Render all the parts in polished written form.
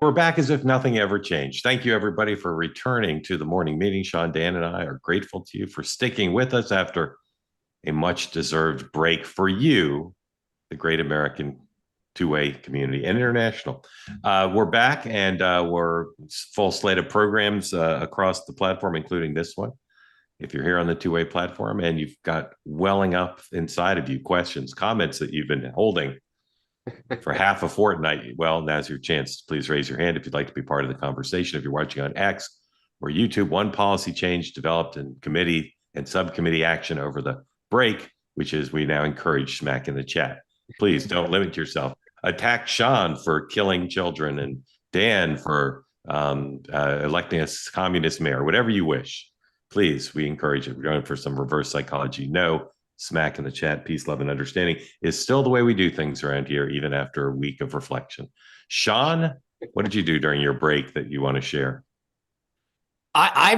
We're back as if nothing ever changed. Thank you, everybody, for returning to the morning meeting. Sean, Dan, and I are grateful to you for sticking with us after a much deserved break for you, the great American two-way community and international. We're back and we're full slate of programs across the platform, including this one. If you're here on the two-way platform and you've got welling up inside of you questions, comments that you've been holding for half a fortnight, well, now's your chance. Please raise your hand if you'd like to be part of the conversation. If you're watching on X or YouTube, one policy change developed in committee and subcommittee action over the break, which is we now encourage smack in the chat. Please don't limit yourself. Attack Sean for killing children and Dan for electing a communist mayor, whatever you wish. Please, we encourage it. We're going for some reverse psychology. No, smack in the chat, peace, love, and understanding is still the way we do things around here, even after a week of reflection. Sean, what did you do during your break that you want to share? I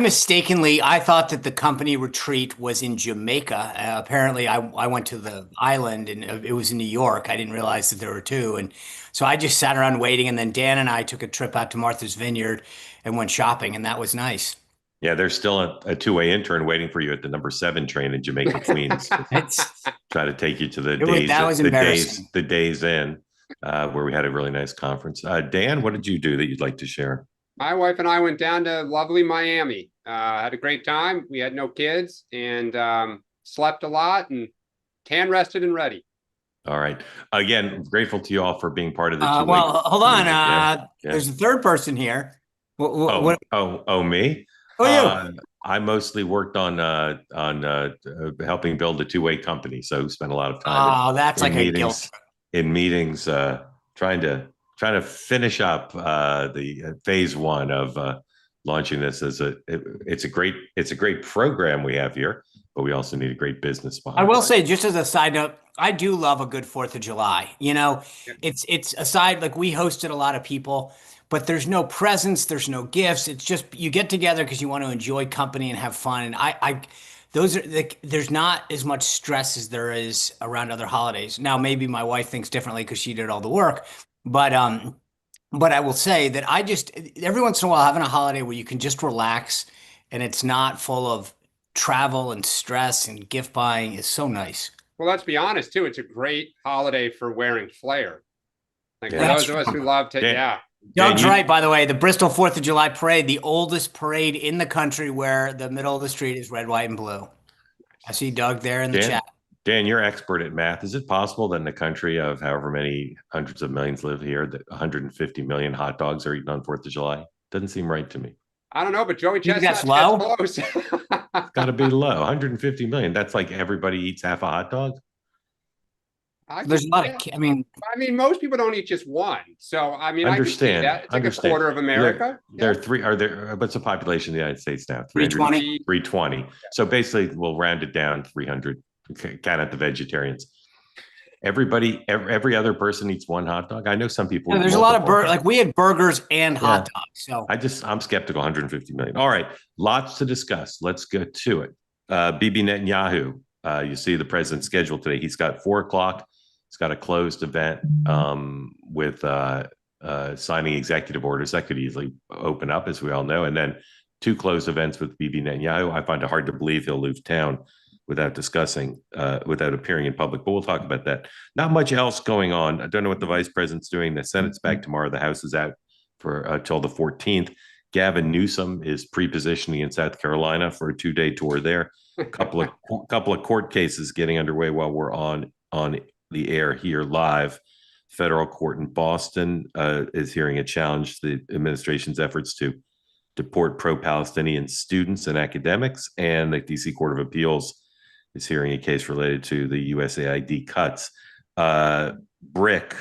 thought that the company retreat was in Jamaica. Apparently, I went to the island and it was in New York. I didn't realize that there were two. And so I just sat around waiting. And then Dan and I took a trip out to Martha's Vineyard and went shopping. And that was nice. Yeah, there's still a two-way intern waiting for you at the number 7 train in Jamaica, Queens. Try to take you to the days in where we had a really nice conference. Dan, what did you do that you'd like to share? My wife and I went down to lovely Miami. Had a great time. We had no kids and slept a lot and tan rested and ready. All right. Again, grateful to you all for being part of the well, hold on. There's a third person here. Me? Oh, you. I mostly worked on helping build a two-way company, so spent a lot of time. That's like a guilt in meetings, trying to finish up the phase 1 of launching this as it's a great program we have here, but we also need a great business behind. I will say, just as a side note, I do love a good 4th of July. You know, it's aside, like we hosted a lot of people, but there's no presents, there's no gifts. It's just you get together because you want to enjoy company and have fun. And there's not as much stress as there is around other holidays. Now, maybe my wife thinks differently because she did all the work, but I will say that every once in a while having a holiday where you can just relax and it's not full of travel and stress and gift buying is so nice. Well, let's be honest too. It's a great holiday for wearing flair. Like for those of us who love to, Doug's right, by the way. The Bristol 4th of July parade, the oldest parade in the country, where the middle of the street is red, white, and blue. I see Doug there in the chat. Dan, you're expert at math. Is it possible that in a country of however many hundreds of millions live here, that 150 million hot dogs are eaten on 4th of July? Doesn't seem right to me. I don't know, but Joey Chestnut gets low. Close. It's got to be low. 150 million. That's like everybody eats half a hot dog. There's a lot of. I mean, most people don't eat just one. So I mean, understand. I can see that. It's like a quarter of America. There are three. Are there? What's the population of the United States now? 320. 320. So basically, we'll round it down 300. Count out the vegetarians. Every other person eats one hot dog. I know some people. Yeah, there's a lot of like we had burgers and hot dogs. So I'm skeptical. 150 million. All right, lots to discuss. Let's get to it. Bibi Netanyahu. You see the president's schedule today. He's got 4:00. He's got a closed event with signing executive orders that could easily open up, as we all know, and then 2 closed events with Bibi Netanyahu. I find it hard to believe he'll leave town without appearing in public, but we'll talk about that. Not much else going on. I don't know what the vice president's doing. The Senate's back tomorrow. The House is out for till the 14th. Gavin Newsom is pre-positioning in South Carolina for a 2-day tour there. A couple of court cases getting underway while we're on the air here live. Federal court in Boston is hearing a challenge to the administration's efforts to deport pro-Palestinian students and academics, and the DC Court of Appeals is hearing a case related to the USAID cuts. BRIC,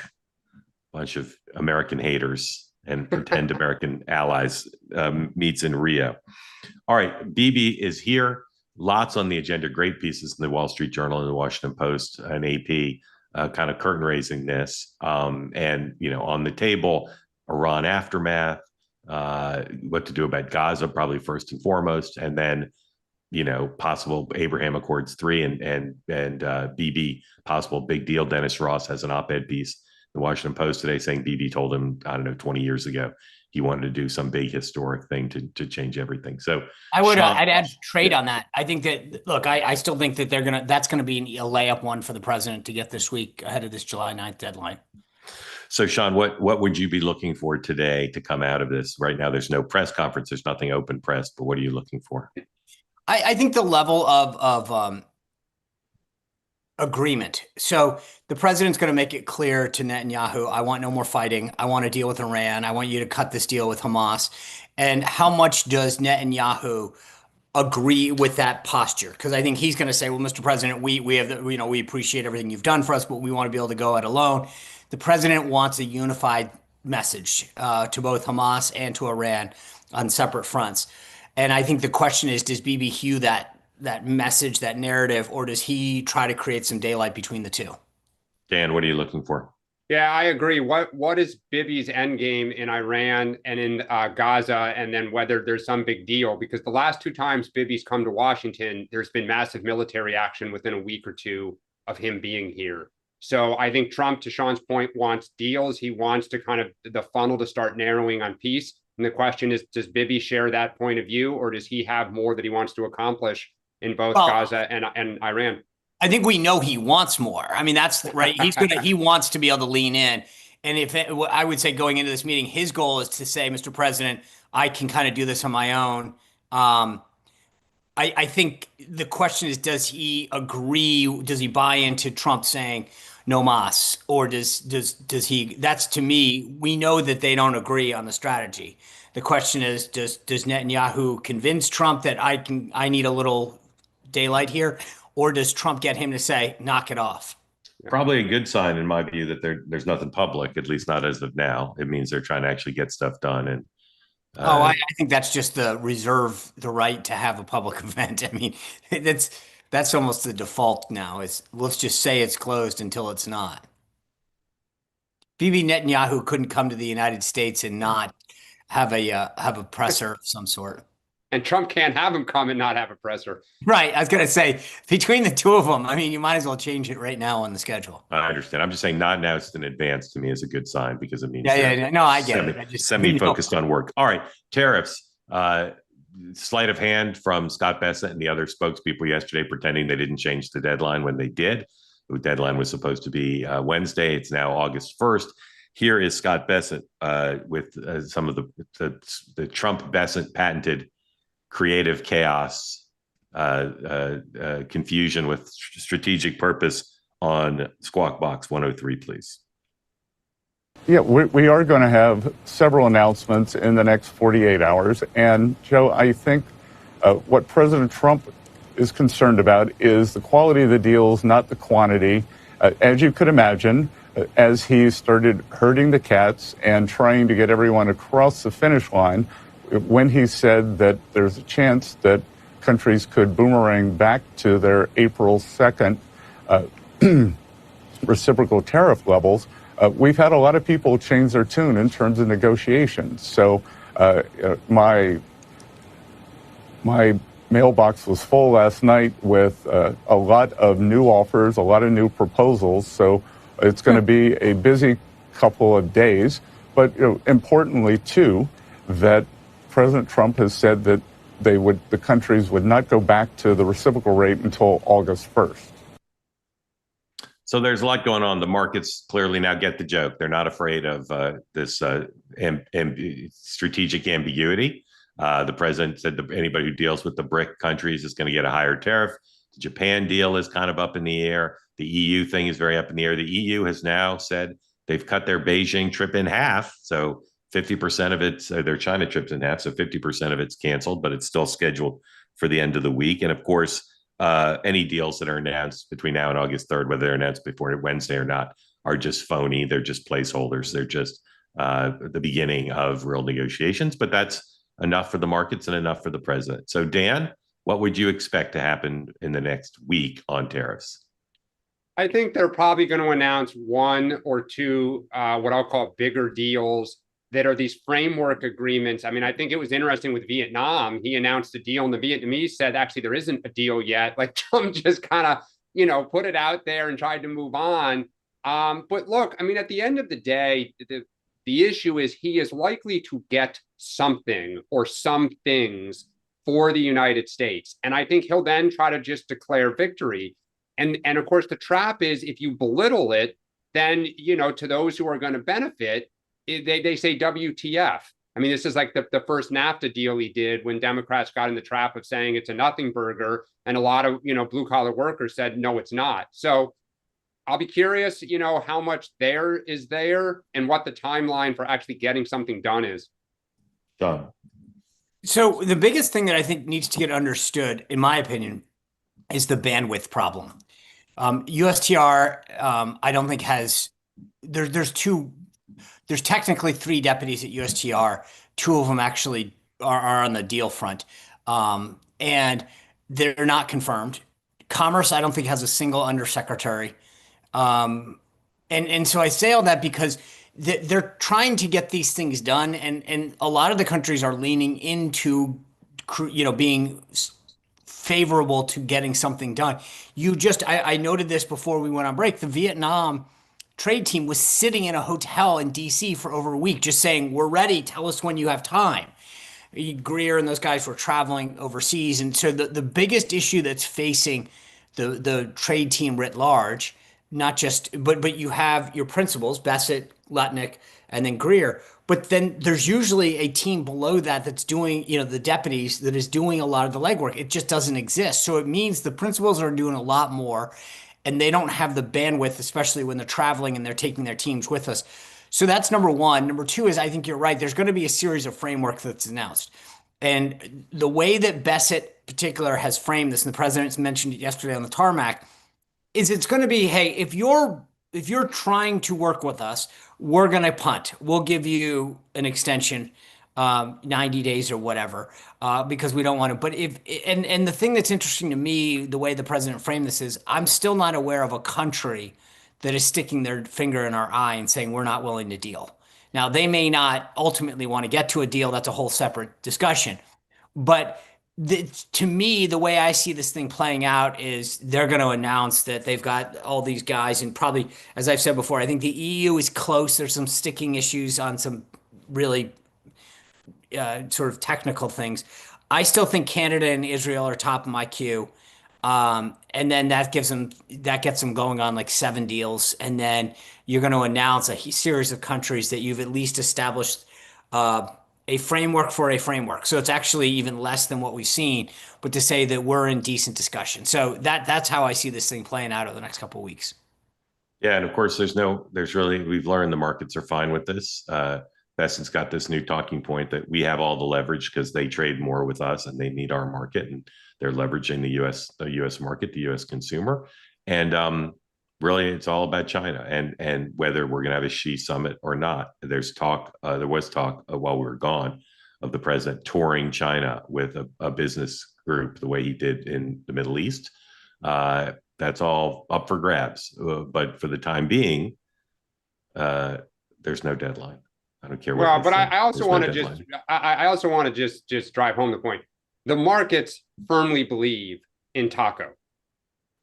bunch of American haters and pretend American allies, meets in Rio. All right, Bibi is here. Lots on the agenda, great pieces in the Wall Street Journal and the Washington Post and AP, kind of curtain raising this. And, on the table, Iran aftermath, what to do about Gaza, probably first and foremost, and then, possible Abraham Accords 3 and Bibi, possible big deal. Dennis Ross has an op-ed piece the Washington Post today saying Bibi told him, I don't know, 20 years ago, he wanted to do some big historic thing to change everything. So I'd add trade on that. I think that, look, I still think that that's going to be a layup one for the president to get this week ahead of this July 9th deadline. So, Sean, what would you be looking for today to come out of this? Right now, there's no press conference. There's nothing open press, but what are you looking for? I think the level of agreement. So the president's going to make it clear to Netanyahu, I want no more fighting. I want to deal with Iran. I want you to cut this deal with Hamas. And how much does Netanyahu agree with that posture? Because I think he's going to say, well, Mr. President, we have we appreciate everything you've done for us, but we want to be able to go it alone. The president wants a unified message to both Hamas and to Iran on separate fronts. And I think the question is, does Bibi hew that message, that narrative, or does he try to create some daylight between the two? Dan, what are you looking for? Yeah, I agree. What is Bibi's end game in Iran and in Gaza, and then whether there's some big deal? Because the last two times Bibi's come to Washington, there's been massive military action within a week or two of him being here. So I think Trump, to Sean's point, wants deals. He wants to kind of the funnel to start narrowing on peace. And the question is, does Bibi share that point of view, or does he have more that he wants to accomplish in both Gaza and Iran? I think we know he wants more. I mean, that's right. He wants to be able to lean in. And I would say going into this meeting, his goal is to say, Mr. President, I can kind of do this on my own. I think the question is, does he agree? Does he buy into Trump saying no mas, or does he? That's, to me, we know that they don't agree on the strategy. The question is, does Netanyahu convince Trump that I need a little daylight here, or does Trump get him to say, knock it off? Probably a good sign, in my view, that there's nothing public, at least not as of now. It means they're trying to actually get stuff done. And I think that's just the right to have a public event. I mean, that's almost the default now. Is let's just say it's closed until it's not. Bibi Netanyahu couldn't come to the United States and not have a presser of some sort. And Trump can't have him come and not have a presser. Right. I was going to say, between the two of them, I mean, you might as well change it right now on the schedule. I understand. I'm just saying not announced in advance to me is a good sign, because it means yeah. No, I get it. I just semi-focused on work. All right. Tariffs. Sleight of hand from Scott Bessent and the other spokespeople yesterday, pretending they didn't change the deadline when they did. The deadline was supposed to be Wednesday. It's now August 1st. Here is Scott Bessent with some of the Trump-Bessent patented creative chaos, confusion with strategic purpose on Squawk Box 103, please. Yeah, we are going to have several announcements in the next 48 hours. And, Joe, I think what President Trump is concerned about is the quality of the deals, not the quantity. As you could imagine, as he started herding the cats and trying to get everyone across the finish line, when he said that there's a chance that countries could boomerang back to their April 2nd reciprocal tariff levels, we've had a lot of people change their tune in terms of negotiations. So my mailbox was full last night with a lot of new offers, a lot of new proposals. So it's going to be a busy couple of days. But importantly, too, that President Trump has said that the countries would not go back to the reciprocal rate until August 1st. So there's a lot going on. The markets clearly now get the joke. They're not afraid of this strategic ambiguity. The president said that anybody who deals with the BRIC countries is going to get a higher tariff. The Japan deal is kind of up in the air. The EU thing is very up in the air. The EU has now said they've cut their Beijing trip in half. So 50% of it, their China trip's in half, so 50% of it's canceled, but it's still scheduled for the end of the week. And of course, any deals that are announced between now and August 3rd, whether they're announced before Wednesday or not, are just phony. They're just placeholders. They're just the beginning of real negotiations. But that's enough for the markets and enough for the president. So, Dan, what would you expect to happen in the next week on tariffs? I think they're probably going to announce one or two what I'll call bigger deals that are these framework agreements. I mean, I think it was interesting with Vietnam. He announced a deal and the Vietnamese said, actually, there isn't a deal yet. Like Trump just kind of, put it out there and tried to move on. But look, I mean, at the end of the day, the issue is he is likely to get something or some things for the United States. And I think he'll then try to just declare victory. And of course, the trap is if you belittle it, then, to those who are going to benefit, they say WTF. I mean, this is like the first NAFTA deal he did when Democrats got in the trap of saying it's a nothing burger. And a lot of, blue collar workers said, no, it's not. So I'll be curious, how much there is there and what the timeline for actually getting something done is. John. So the biggest thing that I think needs to get understood, in my opinion, is the bandwidth problem. USTR, I don't think has, there's technically 3 deputies at USTR. 2 of them actually are on the deal front. And they're not confirmed. Commerce, I don't think has a single undersecretary. And so I say all that because they're trying to get these things done. And a lot of the countries are leaning into, being favorable to getting something done. I noted this before we went on break. The Vietnam trade team was sitting in a hotel in DC for over a week, just saying, we're ready. Tell us when you have time. Greer and those guys were traveling overseas. And so the biggest issue that's facing the trade team writ large, not just, but you have your principals, Bassett, Lutnick, and then Greer. But then there's usually a team below that that's doing, the deputies that is doing a lot of the legwork. It just doesn't exist. So it means the principals are doing a lot more and they don't have the bandwidth, especially when they're traveling and they're taking their teams with us. So that's number one. Number two is I think you're right. There's going to be a series of framework that's announced. And the way that Bassett in particular has framed this, and the president's mentioned it yesterday on the tarmac, is it's going to be, hey, if you're trying to work with us, we're going to punt. We'll give you an extension, 90 days or whatever, because we don't want to. But and the thing that's interesting to me, the way the president framed this is, I'm still not aware of a country that is sticking their finger in our eye and saying we're not willing to deal. Now, they may not ultimately want to get to a deal. That's a whole separate discussion. But to me, the way I see this thing playing out is they're going to announce that they've got all these guys, and probably, as I've said before, I think the EU is close. There's some sticking issues on some really sort of technical things. I still think Canada and Israel are top of my queue. And then that gets them going on like 7 deals. And then you're going to announce a series of countries that you've at least established a framework for a framework. So it's actually even less than what we've seen, but to say that we're in decent discussion. So that's how I see this thing playing out over the next couple of weeks. Yeah. And of course, we've learned the markets are fine with this. Bessett's got this new talking point that we have all the leverage because they trade more with us and they need our market, and they're leveraging the U.S. market, the U.S. consumer. And really, it's all about China and whether we're going to have a Xi summit or not. There was talk while we were gone of the president touring China with a business group the way he did in the Middle East. That's all up for grabs. But for the time being, there's no deadline. I don't care what. Well, but I also want to just drive home the point. The markets firmly believe in Taco.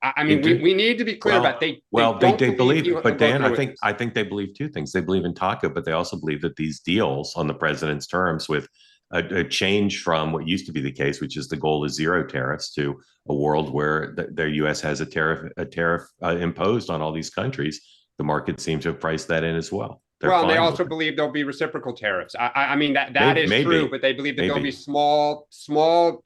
I mean, we need to be clear about they believe. But Dan, I think they believe 2 things. They believe in Taco, but they also believe that these deals on the president's terms, with a change from what used to be the case, which is the goal is 0 tariffs, to a world where the U.S. has a tariff imposed on all these countries. The market seems to have priced that in as well. Well, they also believe there'll be reciprocal tariffs. I mean, that is true, but they believe that there'll be small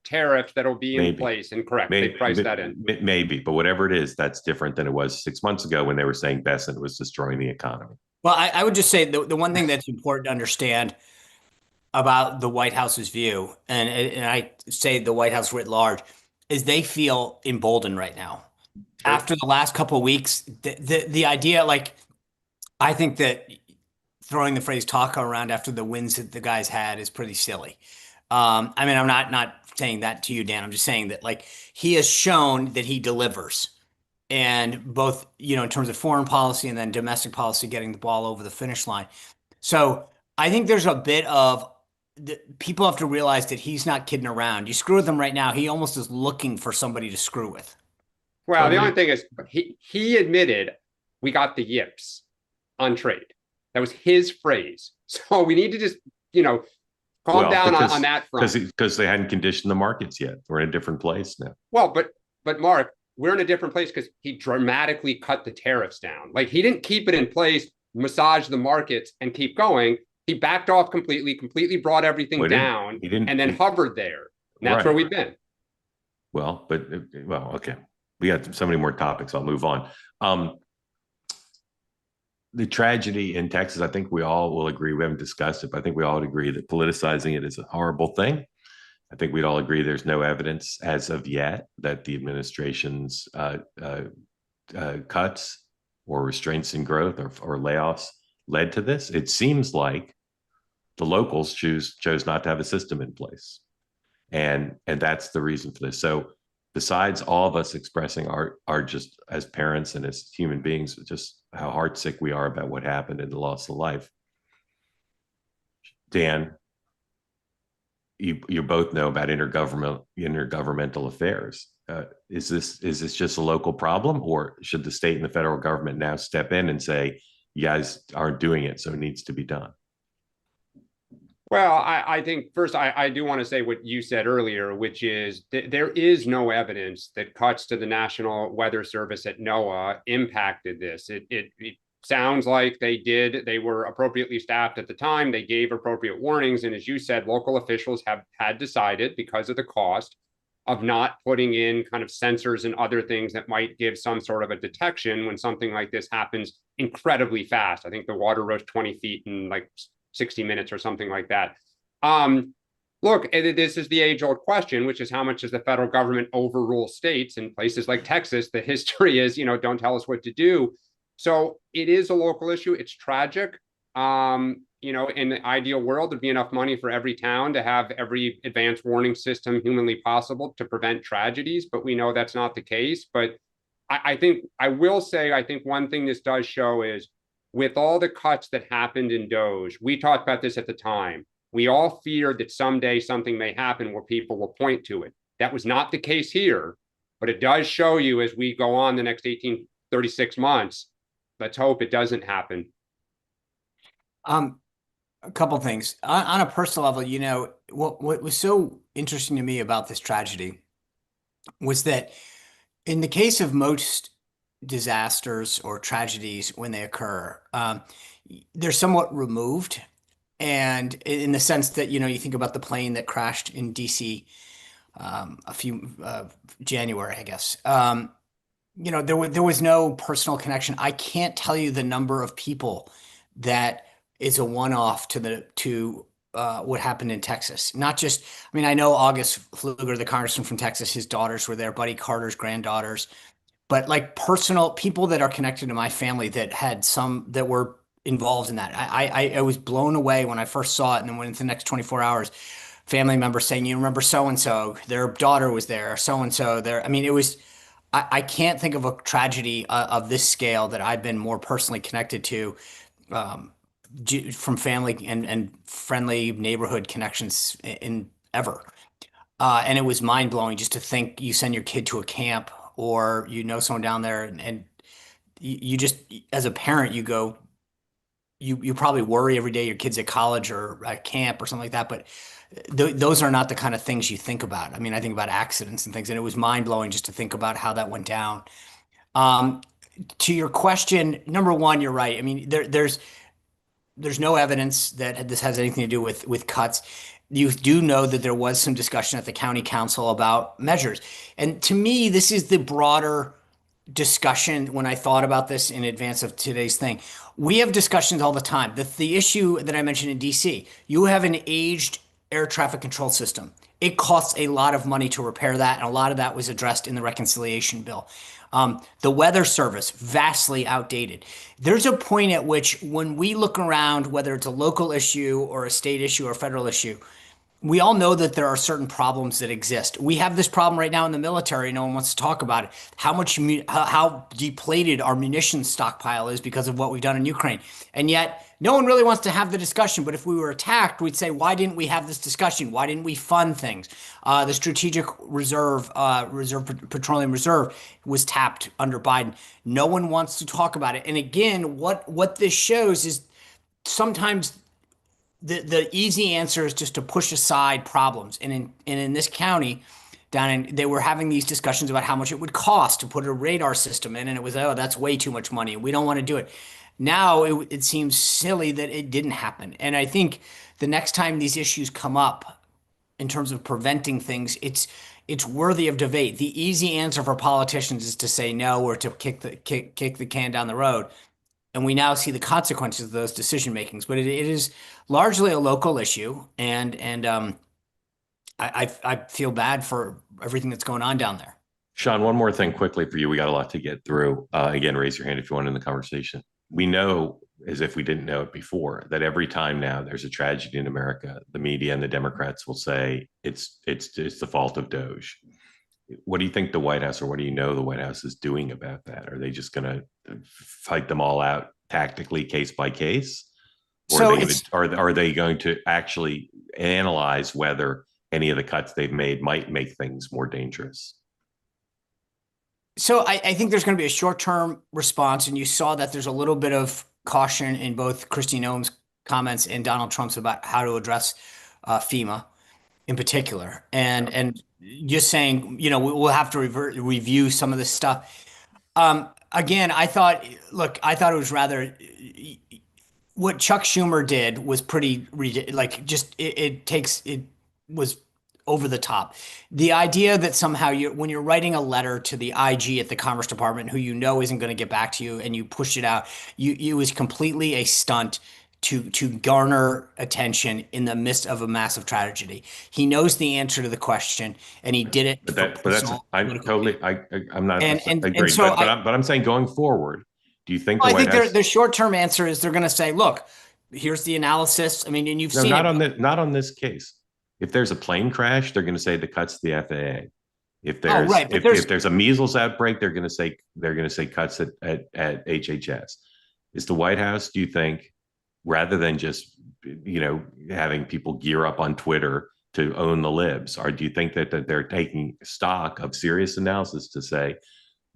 tariffs that'll be in place. And correct, they priced that in. Maybe, but whatever it is, that's different than it was 6 months ago when they were saying Besant was destroying the economy. Well, I would just say the one thing that's important to understand about the White House's view, and I say the White House writ large, is they feel emboldened right now. Sure. After the last couple of weeks, the idea, like, I think that throwing the phrase taco around after the wins that the guys had is pretty silly. I mean, I'm not saying that to you, Dan. I'm just saying that, like, he has shown that he delivers, and both, in terms of foreign policy and then domestic policy, getting the ball over the finish line. So I think there's a bit of people have to realize that he's not kidding around. You screw with him right now, he almost is looking for somebody to screw with. Well, the only thing is he admitted we got the yips on trade. That was his phrase. So we need to just, calm down on that front. Because they hadn't conditioned the markets yet. We're in a different place now. Well, but Mark, we're in a different place because he dramatically cut the tariffs down. Like, he didn't keep it in place, massage the markets, and keep going. He backed off completely brought everything down, and then hovered there. And that's where we've been. Well, okay. We got so many more topics. I'll move on. The tragedy in Texas, I think we all will agree, we haven't discussed it, but I think we all would agree that politicizing it is a horrible thing. I think we'd all agree there's no evidence as of yet that the administration's cuts or restraints in growth or layoffs led to this. It seems like the locals chose not to have a system in place. And that's the reason for this. So besides all of us expressing our just as parents and as human beings, just how heartsick we are about what happened and the loss of life. Dan, you both know about intergovernmental affairs. Is this just a local problem, or should the state and the federal government now step in and say, you guys aren't doing it, so it needs to be done? Well, I think first I do want to say what you said earlier, which is there is no evidence that cuts to the National Weather Service at NOAA impacted this. It sounds like they did. They were appropriately staffed at the time. They gave appropriate warnings. And as you said, local officials had decided, because of the cost, of not putting in kind of sensors and other things that might give some sort of a detection when something like this happens incredibly fast. I think the water rose 20 feet in like 60 minutes or something like that. Look, this is the age-old question, which is how much does the federal government overrule states? In places like Texas, the history is, don't tell us what to do. So it is a local issue. It's tragic. In the ideal world, there'd be enough money for every town to have every advanced warning system humanly possible to prevent tragedies, but we know that's not the case. But I think one thing this does show is, with all the cuts that happened in DOGE, we talked about this at the time. We all feared that someday something may happen where people will point to it. That was not the case here, but it does show you as we go on the next 36 months. Let's hope it doesn't happen. A couple things. On a personal level, what was so interesting to me about this tragedy was that in the case of most disasters or tragedies, when they occur, they're somewhat removed, and in the sense that you think about the plane that crashed in DC January, I guess. There was no personal connection. I can't tell you the number of people that is a one-off to what happened in Texas. Not just, I know August Pfluger, the congressman from Texas, his daughters were there, Buddy Carter's granddaughters. But like personal people that are connected to my family that had that were involved in that. I was blown away when I first saw it. And then within the next 24 hours, family members saying, you remember so-and-so, their daughter was there, so-and-so there. I can't think of a tragedy of this scale that I've been more personally connected to from family and friendly neighborhood connections in ever. And it was mind blowing just to think you send your kid to a camp, or someone down there, and you just, as a parent, you probably worry every day your kid's at college or at camp or something like that, but those are not the kind of things you think about. I think about accidents and things, and it was mind blowing just to think about how that went down. To your question, number one, you're right. There's no evidence that this has anything to do with cuts. You do know that there was some discussion at the county council about measures. And to me, this is the broader discussion when I thought about this in advance of today's thing. We have discussions all the time. The issue that I mentioned in DC, you have an aged air traffic control system. It costs a lot of money to repair that, and a lot of that was addressed in the reconciliation bill. The weather service, vastly outdated. There's a point at which when we look around, whether it's a local issue or a state issue or a federal issue, we all know that there are certain problems that exist. We have this problem right now in the military. No one wants to talk about it. How depleted our munitions stockpile is because of what we've done in Ukraine. And yet no one really wants to have the discussion. But if we were attacked, we'd say, why didn't we have this discussion? Why didn't we fund things? The strategic petroleum reserve was tapped under Biden. No one wants to talk about it. And again, what this shows is sometimes the easy answer is just to push aside problems. And in this county, they were having these discussions about how much it would cost to put a radar system in, and it was, oh, that's way too much money. We don't want to do it. Now it seems silly that it didn't happen. And I think the next time these issues come up in terms of preventing things, it's worthy of debate. The easy answer for politicians is to say no or to kick the can down the road. And we now see the consequences of those decision makings. But it is largely a local issue, and I feel bad for everything that's going on down there. Sean, one more thing quickly for you. We got a lot to get through. Again, raise your hand if you want in the conversation. We know, as if we didn't know it before, that every time now there's a tragedy in America, the media and the Democrats will say it's the fault of Doge. What do you think the White House, or what do you know the White House is doing about that? Are they just going to fight them all out tactically, case by case? Or are they going to actually analyze whether any of the cuts they've made might make things more dangerous? So I think there's going to be a short-term response, and you saw that there's a little bit of caution in both Kristi Noem's comments and Donald Trump's about how to address FEMA in particular, and just saying, we'll have to review some of this stuff. Again, I thought it was rather what Chuck Schumer did was pretty it was over the top. The idea that somehow when you're writing a letter to the IG at the Commerce Department, who isn't going to get back to you, and you push it out, it was completely a stunt to garner attention in the midst of a massive tragedy. He knows the answer to the question, and he did it. I'm not agreed. But I'm saying going forward, do you think I think the short-term answer is they're going to say, look, here's the analysis. I mean, and you've seen not on this case. If there's a plane crash, they're going to say the cuts to the FAA. If there's a measles outbreak, they're going to say cuts at HHS. Is the White House, do you think, rather than just having people gear up on Twitter to own the libs, or do you think that they're taking stock of serious analysis to say,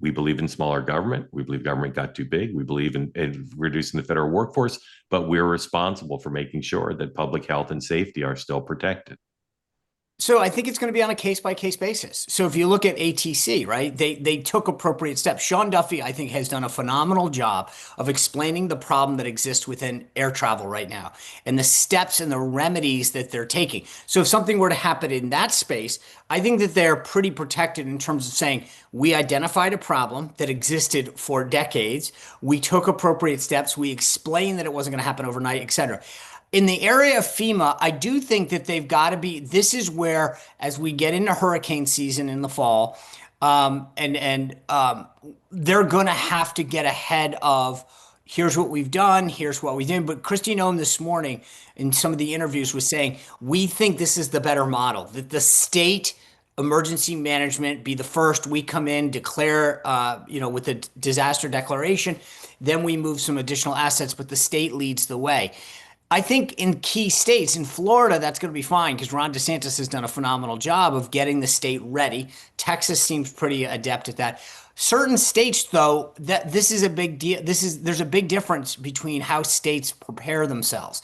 we believe in smaller government, we believe government got too big, we believe in reducing the federal workforce, but we're responsible for making sure that public health and safety are still protected? So I think it's going to be on a case-by-case basis. So if you look at ATC, right, they took appropriate steps. Sean Duffy, I think, has done a phenomenal job of explaining the problem that exists within air travel right now and the steps and the remedies that they're taking. So if something were to happen in that space, I think that they're pretty protected in terms of saying, we identified a problem that existed for decades. We took appropriate steps. We explained that it wasn't going to happen overnight, et cetera. In the area of FEMA, I do think that they've got to be, this is where, as we get into hurricane season in the fall, they're going to have to get ahead of, here's what we've done, here's what we did. But Kristi Noem this morning in some of the interviews was saying, we think this is the better model, that the state emergency management be the first. We come in, declare, with a disaster declaration, then we move some additional assets, but the state leads the way. I think in key states, in Florida, that's going to be fine because Ron DeSantis has done a phenomenal job of getting the state ready. Texas seems pretty adept at that. Certain states, though, that this is a big deal. There's a big difference between how states prepare themselves.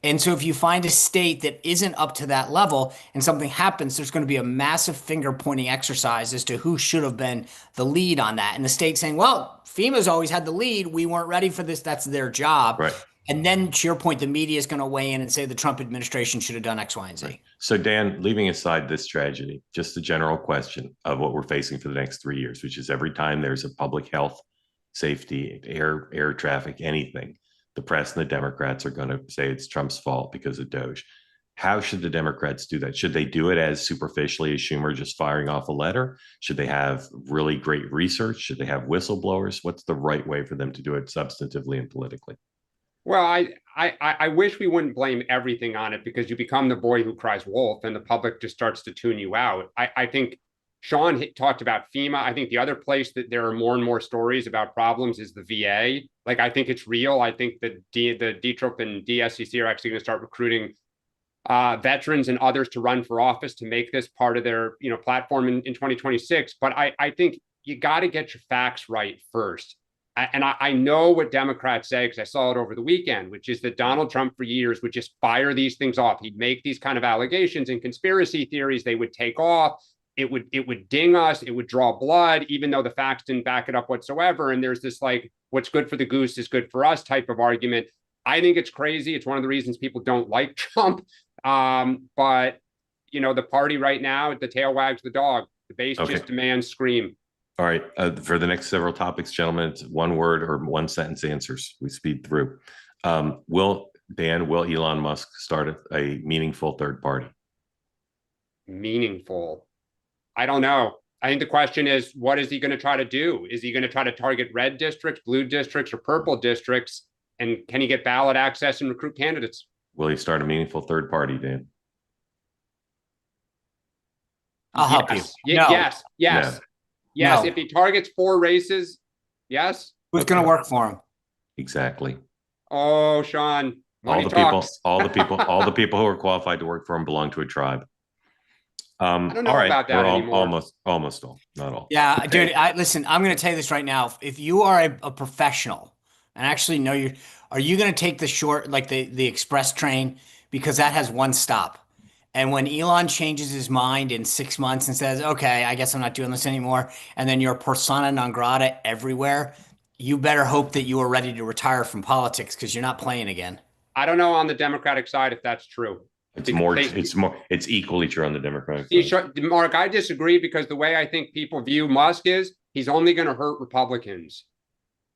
And so if you find a state that isn't up to that level and something happens, there's going to be a massive finger pointing exercise as to who should have been the lead on that. And the state saying, well, FEMA's always had the lead. We weren't ready for this. That's their job. Right. And then, to your point, the media is going to weigh in and say the Trump administration should have done X, Y, and Z. Right. So, Dan, leaving aside this tragedy, just the general question of what we're facing for the next 3 years, which is every time there's a public health, safety, air traffic, anything, the press and the Democrats are going to say it's Trump's fault because of Doge. How should the Democrats do that? Should they do it as superficially as Schumer just firing off a letter? Should they have really great research? Should they have whistleblowers? What's the right way for them to do it substantively and politically? Well, I wish we wouldn't blame everything on it, because you become the boy who cries wolf and the public just starts to tune you out. I think Sean talked about FEMA. I think the other place that there are more and more stories about problems is the VA. Like, I think it's real. I think that the DTROP and DSCC are actually going to start recruiting veterans and others to run for office to make this part of their platform in 2026. But I think you got to get your facts right first. And I know what Democrats say, because I saw it over the weekend, which is that Donald Trump for years would just fire these things off. He'd make these kind of allegations and conspiracy theories. They would take off. It would ding us. It would draw blood, even though the facts didn't back it up whatsoever. And there's this like, what's good for the goose is good for us type of argument. I think it's crazy. It's one of the reasons people don't like Trump. But the party right now, the tail wags the dog. The base just demands scream. All right. For the next several topics, gentlemen, it's one word or one sentence answers. We speed through. Will Elon Musk start a meaningful third party? Meaningful. I don't know. I think the question is, what is he going to try to do? Is he going to try to target red districts, blue districts, or purple districts? And can he get ballot access and recruit candidates? Will he start a meaningful third party, Dan? I'll help you. No. Yes. No. No. If he targets 4 races, yes. Who's going to work for him? Exactly. Oh, Sean. All the people who are qualified to work for him belong to a tribe. I don't know about that anymore. Almost all, not all. Yeah, dude. Listen, I'm going to tell you this right now. If you are a professional and actually know are you going to take the short, like the express train, because that has one stop? And when Elon changes his mind in 6 months and says, "Okay, I guess I'm not doing this anymore," and then you're persona non grata everywhere, you better hope that you are ready to retire from politics, because you're not playing again. I don't know on the Democratic side if that's true. It's equally true on the Democratic side. Mark, I disagree, because the way I think people view Musk is he's only going to hurt Republicans.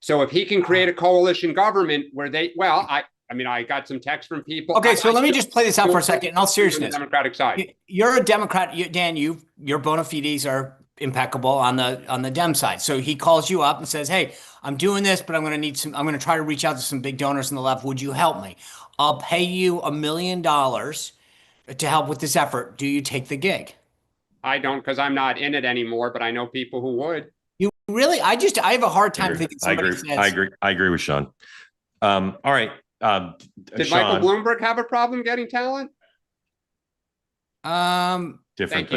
So if he can create a coalition government where I got some text from people. Okay, so let me just play this out for a second. In all seriousness, the Democratic side. You're a Democrat, Dan. Your bona fides are impeccable on the Dem side. So he calls you up and says, "Hey, I'm doing this, but I'm going to try to reach out to some big donors on the left. Would you help me? I'll pay you $1 million to help with this effort. Do you take the gig?" I don't, because I'm not in it anymore, but I know people who would. You really? I have a hard time thinking somebody says. I agree with Sean. All right. Did Sean, Michael Bloomberg have a problem getting talent? Different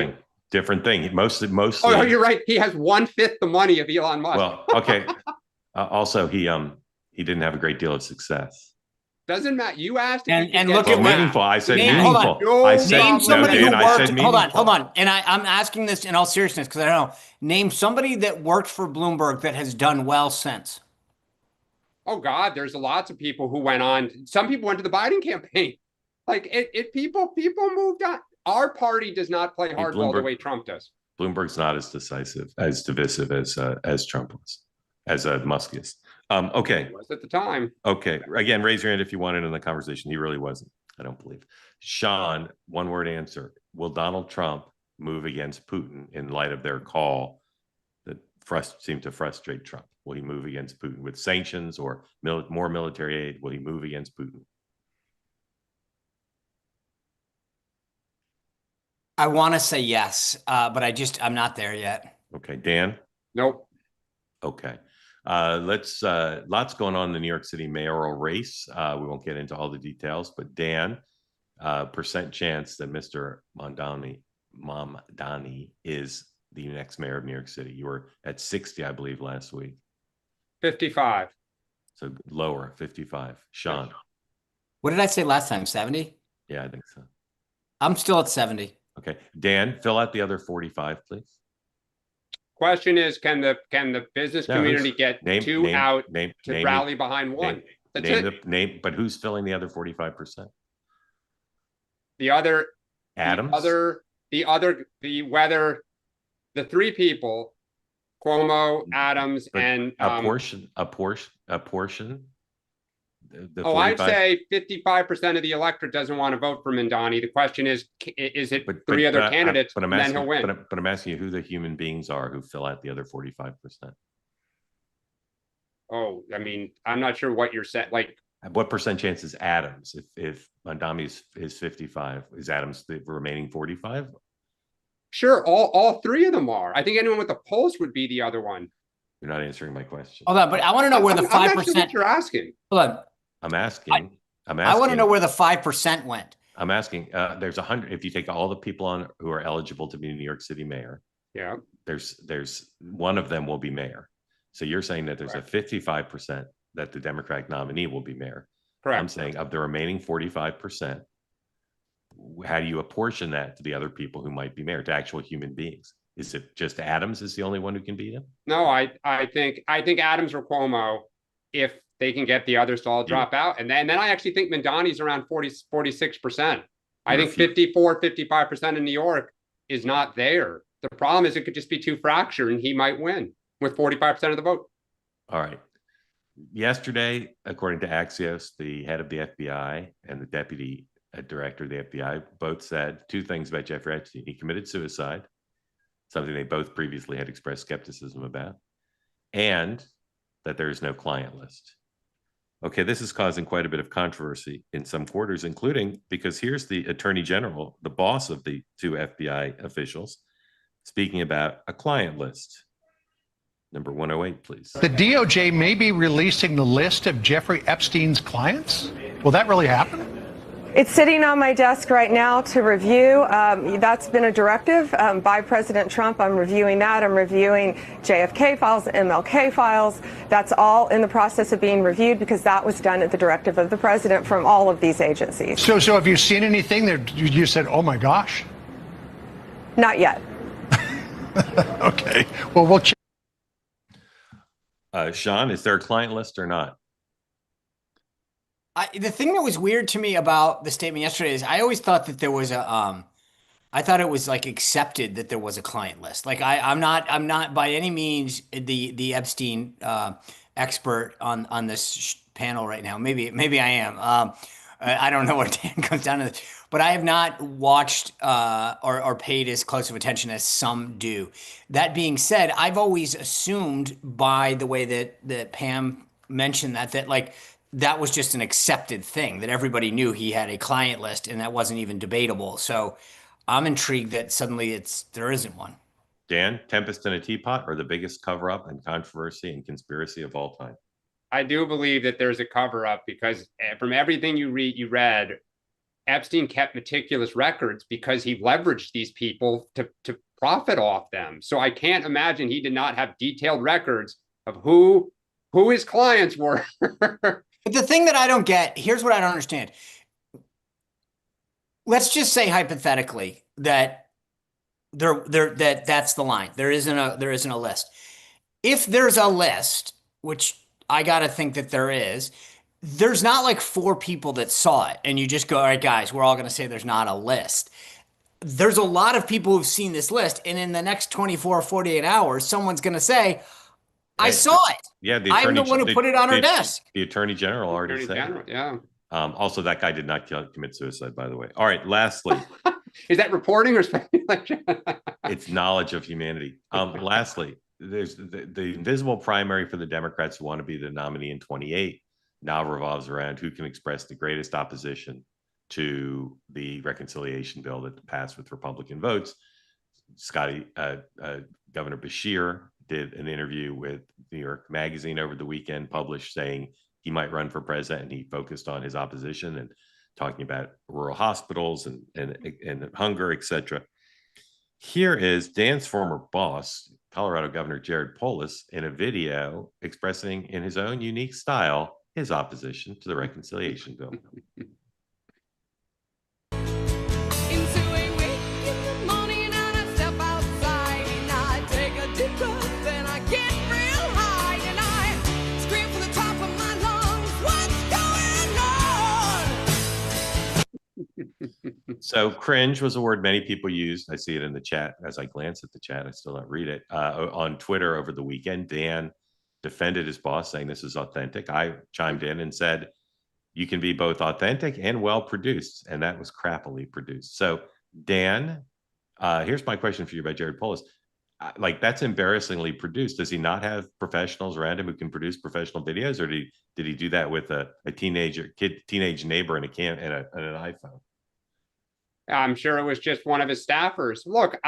thing. Mostly. Oh, you're right. He has 1/5 the money of Elon Musk. Well, okay. Also, he didn't have a great deal of success. Doesn't matter. You asked, and look at meaningful. I said meaningful. Name somebody who worked. Hold on. And I'm asking this in all seriousness, because I don't know. Name somebody that worked for Bloomberg that has done well since. Oh God, there's lots of people who went on. Some people went to the Biden campaign. Like people moved on. Our party does not play hardball the way Trump does. Bloomberg's not as divisive as Trump was, as Musk is. Okay. He was at the time. Okay. Again, raise your hand if you wanted in the conversation. He really wasn't. I don't believe. Sean, one word answer. Will Donald Trump move against Putin in light of their call that seemed to frustrate Trump? Will he move against Putin with sanctions or more military aid? Will he move against Putin? I want to say yes, but I'm not there yet. Okay. Dan? Nope. Okay. Lots going on in the New York City mayoral race. We won't get into all the details, but Dan, percent chance that Mr. Mamdani is the next mayor of New York City. You were at 60, I believe, last week. 55. So lower, 55. Sean. What did I say last time? 70? Yeah, I think so. I'm still at 70. Okay. Dan, fill out the other 45, please. Question is, can the business community get two out to rally behind one? That's it. But who's filling the other 45%? The other Adams. The three people, Cuomo, Adams, and a portion. I'd say 55% of the electorate doesn't want to vote for Mamdani. The question is it three other candidates, and then he'll win? But I'm asking you who the human beings are who fill out the other 45%. Oh, I mean, I'm not sure what you're saying. Like, What percent chance is Adams if Mondami is 55? Is Adams the remaining 45? Sure, all three of them are. I think anyone with a pulse would be the other one. You're not answering my question. Hold on, but I want to know where the I'm not sure 5%. what you're asking. Hold on. I'm asking. I want to know where the 5% went. I'm asking. There's 100. If you take all the people on who are eligible to be New York City mayor, Yeah, there's one of them will be mayor. So you're saying that there's a 55% that the Democratic nominee will be mayor. correct. I'm saying of the remaining 45%, how do you apportion that to the other people who might be mayor, to actual human beings? Is it just Adams is the only one who can beat him? No, I think Adams or Cuomo, if they can get the others to all drop out. And then I actually think Mondani's around 46%. I think 54, 55% in New York is not there. The problem is it could just be too fractured and he might win with 45% of the vote. All right. Yesterday, according to Axios, the head of the FBI and the deputy director of the FBI both said two things about Jeffrey Epstein. He committed suicide, something they both previously had expressed skepticism about, and that there is no client list. Okay, this is causing quite a bit of controversy in some quarters, including because here's the attorney general, the boss of the two FBI officials, speaking about a client list. Number 108, please. The DOJ may be releasing the list of Jeffrey Epstein's clients. Will that really happen? It's sitting on my desk right now to review. That's been a directive by President Trump. I'm reviewing that. I'm reviewing JFK files, MLK files. That's all in the process of being reviewed because that was done at the directive of the president from all of these agencies. So have you seen anything that you said, oh my gosh? Not yet. Okay. Well, we'll check. Sean, is there a client list or not? The thing that was weird to me about the statement yesterday is I always thought that there was a I thought it was like accepted that there was a client list. Like I'm not by any means the Epstein expert on this panel right now. Maybe I am. I don't know what Dan comes down to this, but I have not watched or paid as close of attention as some do. That being said, I've always assumed by the way that Pam mentioned that like that was just an accepted thing, that everybody knew he had a client list and that wasn't even debatable. So I'm intrigued that suddenly there isn't one. Dan, Tempest in a Teapot, or the biggest cover-up and controversy and conspiracy of all time? I do believe that there's a cover-up because from everything you read, Epstein kept meticulous records because he leveraged these people to profit off them. So I can't imagine he did not have detailed records of who his clients were. But the thing that I don't get, here's what I don't understand. Let's just say hypothetically that that's the line. There isn't a list. If there's a list, which I got to think that there is, there's not like 4 people that saw it and you just go, all right, guys, we're all going to say there's not a list. There's a lot of people who've seen this list. And in the next 24 or 48 hours, someone's going to say, I saw it. Yeah, I'm the one who put it on her desk. The attorney general already said. Yeah. Also, that guy did not commit suicide, by the way. All right. Lastly, is that reporting or speculation? It's knowledge of humanity. Lastly, there's the invisible primary for the Democrats who want to be the nominee in 28 now revolves around who can express the greatest opposition to the reconciliation bill that passed with Republican votes. Governor Bashir did an interview with New York Magazine over the weekend, published saying he might run for president, and he focused on his opposition and talking about rural hospitals and hunger, etc. Here is Dan's former boss, Colorado Governor Jared Polis, in a video expressing in his own unique style his opposition to the reconciliation bill. So cringe was a word many people used. I see it in the chat. As I glance at the chat, I still don't read it. On Twitter over the weekend, Dan defended his boss, saying this is authentic. I chimed in and said, you can be both authentic and well-produced. And that was crappily produced. So Dan, here's my question for you about Jared Polis. like that's embarrassingly produced. Does he not have professionals around him who can produce professional videos, or did he do that with a teenage neighbor and an iPhone? I'm sure it was just one of his staffers. Look,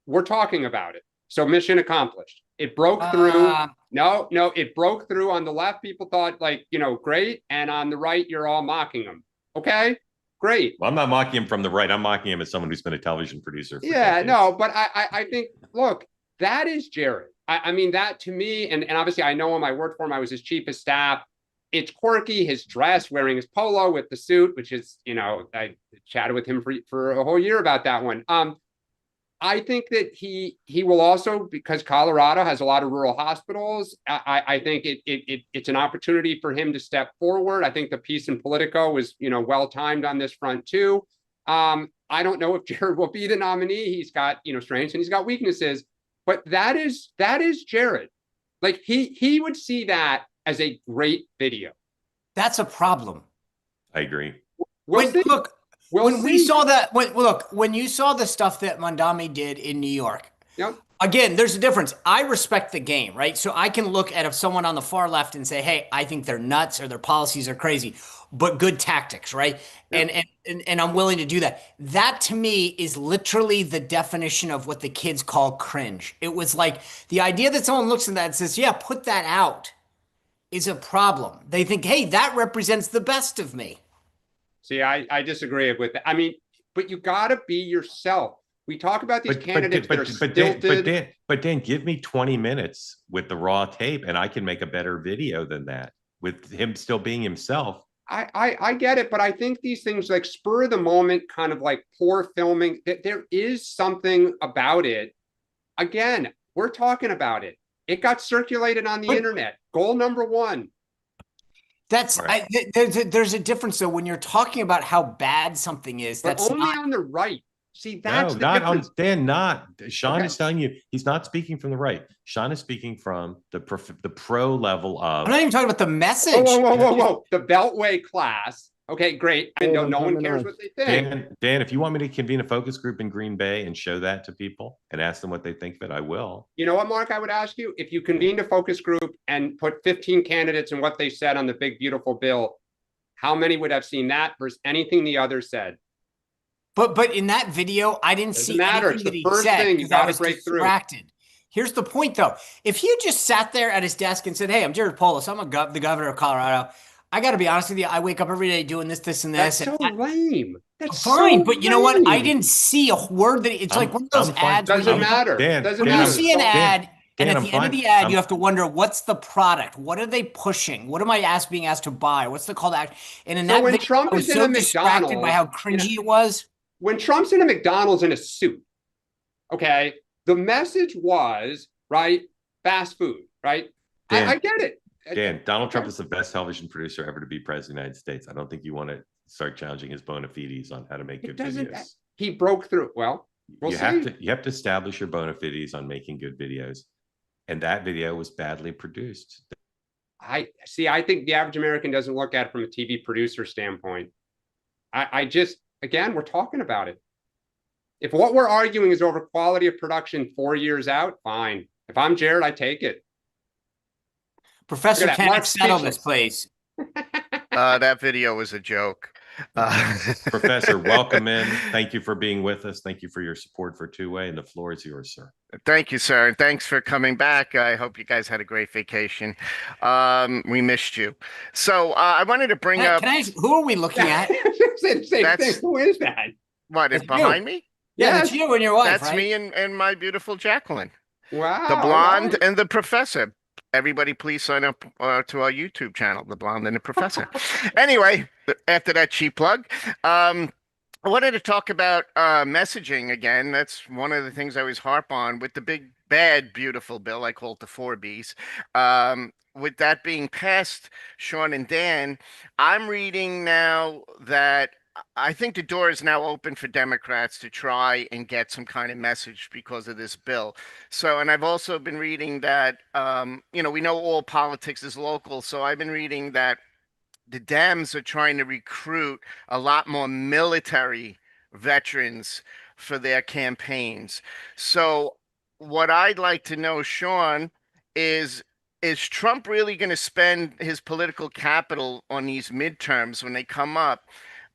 we're talking about it. So mission accomplished. It broke through. No, it broke through. On the left, people thought like, great. And on the right, you're all mocking him. Okay, great. Well, I'm not mocking him from the right. I'm mocking him as someone who's been a television producer for decades. No, but I think, look, that is Jared. I mean, that to me, and obviously I know him, I worked for him, I was his chief of staff. It's quirky, his dress, wearing his polo with the suit, which is, I chatted with him for a whole year about that one. I think that he will also, because Colorado has a lot of rural hospitals, I think it's an opportunity for him to step forward. I think the piece in Politico was, well timed on this front too. I don't know if Jared will be the nominee. He's got, strengths and he's got weaknesses, but that is Jared. Like he would see that as a great video. That's a problem. I agree. When you saw the stuff that Mondami did in New York, yep. Again, there's a difference. I respect the game, right? So I can look at someone on the far left and say, hey, I think they're nuts or their policies are crazy, but good tactics, right? Yep. And I'm willing to do that. That to me is literally the definition of what the kids call cringe. It was like the idea that someone looks at that and says, yeah, put that out is a problem. They think, hey, that represents the best of me. See, I disagree with that. I mean, but you got to be yourself. We talk about these candidates that are stilted. But then give me 20 minutes with the raw tape and I can make a better video than that with him still being himself. I get it, but I think these things like spur of the moment, kind of like poor filming, that there is something about it. Again, we're talking about it. It got circulated on the internet. Goal number one. That's right. There's a difference though when you're talking about how bad something is. But that's only on the right. See, that's the difference. Sean is telling you he's not speaking from the right. Sean is speaking from the pro level of. I'm not even talking about the message. Whoa. The Beltway class. Okay, great. I know no one cares what they think. Dan, if you want me to convene a focus group in Green Bay and show that to people and ask them what they think of it, I will. You know what, Mark? I would ask you, if you convened a focus group and put 15 candidates and what they said on the big, beautiful bill, how many would have seen that versus anything the others said? But in that video, I didn't see anything that he said because I was distracted. Here's the point, though. If he just sat there at his desk and said, hey, I'm Jared Polis, I'm the governor of Colorado, I got to be honest with you, I wake up every day doing this, and this. That's so lame. That's fine, but you know what? I didn't see a word that it's like one of those ads. Doesn't matter. When you see an ad, and at the end of the ad, you have to wonder, what's the product? What are they pushing? What am I being asked to buy? What's the call to action? And in that video, Trump I was so distracted by how cringy it was. When Trump's in a McDonald's in a suit, okay, the message was, right, fast food, right? I get it. Dan, Donald Trump is the best television producer ever to be president of the United States. I don't think you want to start challenging his bona fides on how to make good videos. He broke through. Well, you have to establish your bona fides on making good videos. And that video was badly produced. I think the average American doesn't look at it from a TV producer standpoint. Again, we're talking about it. If what we're arguing is over quality of production 4 years out, fine. If I'm Jared, I take it. Professor Kenneth, settle this, please. That video was a joke. Professor, welcome in. Thank you for being with us. Thank you for your support for Two Way, and the floor is yours, sir. Thank you, sir. And thanks for coming back. I hope you guys had a great vacation. We missed you. So I wanted to bring up. Who are we looking at? Same thing. Who is that? What is behind me? Yeah, that's you and your wife. That's me and my beautiful Jacqueline. Wow. The blonde and the professor. Everybody, please sign up to our YouTube channel, The Blonde and the Professor. Anyway, after that cheap plug, I wanted to talk about messaging again. That's one of the things I always harp on with the big, bad, beautiful bill. I call it the 4Bs. With that being passed, Sean and Dan, I'm reading now that I think the door is now open for Democrats to try and get some kind of message because of this bill. So, and I've also been reading that, we know all politics is local. So I've been reading that the Dems are trying to recruit a lot more military veterans for their campaigns. So what I'd like to know, Sean, is is Trump really going to spend his political capital on these midterms when they come up?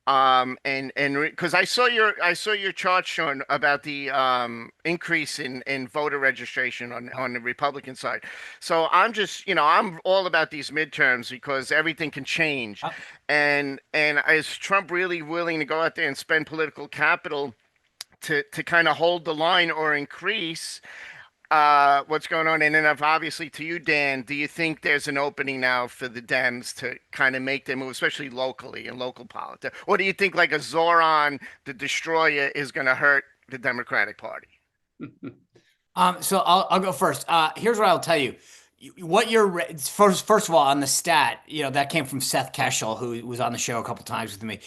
And because I saw your chart, Sean, about the increase in voter registration on the Republican side. So I'm just, I'm all about these midterms because everything can change. And is Trump really willing to go out there and spend political capital to kind of hold the line or increase what's going on? And then obviously to you, Dan, do you think there's an opening now for the Dems to kind of make their move, especially locally in local politics? Or do you think like a Zoran the Destroyer is going to hurt the Democratic Party? So I'll go first. Here's what I'll tell you. What you're first of all on the stat, that came from Seth Keshel, who was on the show a couple times with me.